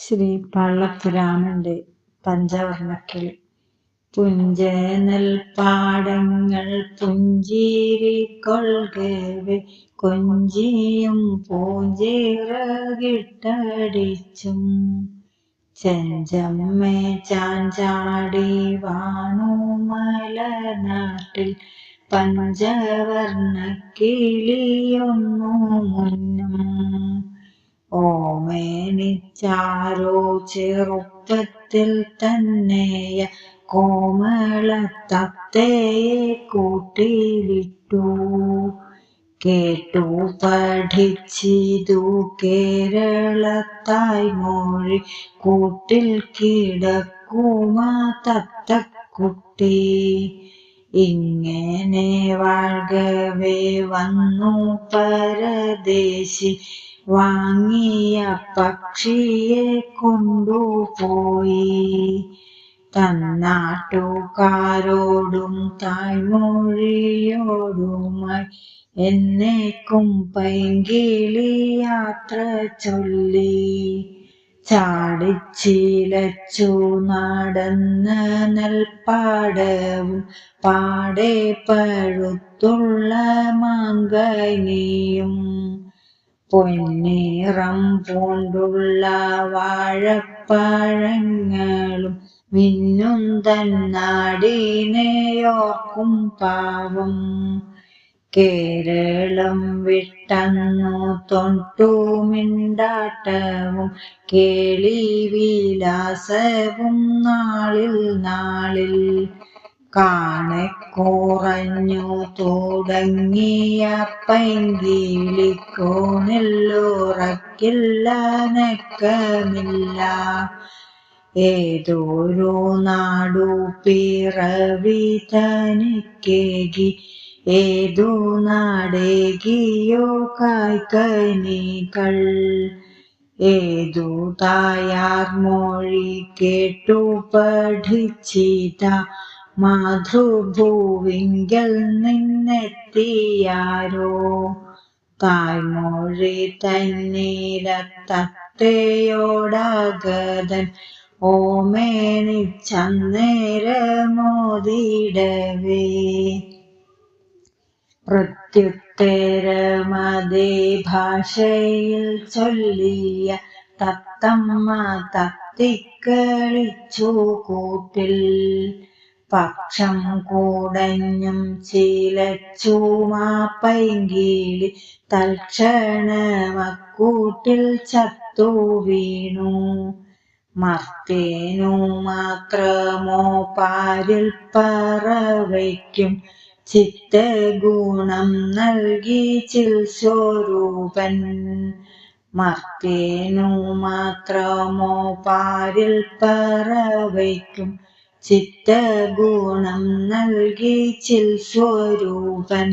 ശ്രീ പള്ളപ്പുരാമന്റെ പഞ്ചവർണ്ണക്കിളി. പുഞ്ചനൽ പാടങ്ങൾ പുഞ്ചിരിക്കൊള്ളുകവേ കൊഞ്ചിയും പൂഞ്ചിറകിട്ടടിച്ചും ചെഞ്ചമ്മേ ചാഞ്ചാടി വാണു മലനാട്ടിൽ പഞ്ചവർണ്ണക്കിളിയൊന്നു മുന്നും. ഓമേനിച്ചാരോ ചെറുപ്പത്തിൽ തന്നെയ കോമളത്തത്തയെ കൂട്ടിലിട്ടു. കേട്ടു പഠിച്ചിതു കേരളത്തായ്മൊഴി കൂട്ടിൽ കിടക്കുമാ തത്തക്കുട്ടി. ഇങ്ങനെ വാഴ്കവേ വന്നു പരദേശി വാങ്ങിയ പക്ഷിയെ കൊണ്ടുപോയി. തന്നാട്ടുകാരോടും തായ്മൊഴിയോടുമായി എന്നേക്കും പൈങ്കിളി യാത്ര ചൊല്ലി. ചാടിച്ചിലച്ചു നടന്ന നെൽപ്പാടവും പാടെ പഴുത്തുള്ള മാങ്കനിയും പൊന്നിറം പൂണ്ടുള്ള വാഴപ്പഴങ്ങളും മിന്നും തന്നാടിനെയോർക്കും പാവം. കേരളം വിട്ടന്നു തൊട്ടുമിണ്ടാട്ടവും കേളി വിലാസവും നാളിൽ നാളിൽ കാണെ കുറഞ്ഞു തുടങ്ങിയ പൈങ്കിളിക്കോണില്ലുറക്കില്ല നക്കമില്ല. ഏതൊരു നാടു പിറവി തനിക്കേകി ഏതു നാടേകിയോ കായ്കനികൾ. ഏതു തായാർ മൊഴി കേട്ടു പഠിച്ചിത മാതൃഭൂവിങ്കൽ നിന്നെത്തിയാരോ. തായ്മൊഴി തന്നിലത്തത്തയോടാഗതൻ ഓമേനിച്ചന്നേരമോതിടവേ. പ്രത്യുത്തരമതേ ഭാഷയിൽ ചൊല്ലിയ തത്തമ്മ തത്തിക്കളിച്ചു കൂട്ടിൽ. പക്ഷം കുടഞ്ഞും ചിലച്ചുമാ പൈങ്കിളി തൽക്ഷണമക്കൂട്ടിൽ ചത്തു വീണു. മർത്യനു മാത്രമോ പാരിൽ പറവയ്ക്കും ചിത്തഗുണം നൽകി ചിൽസ്വരൂപൻ. മർത്യനു മാത്രമോ പാരിൽ പറവയ്ക്കും ചിത്തഗുണം നൽകി ചിൽസ്വരൂപൻ.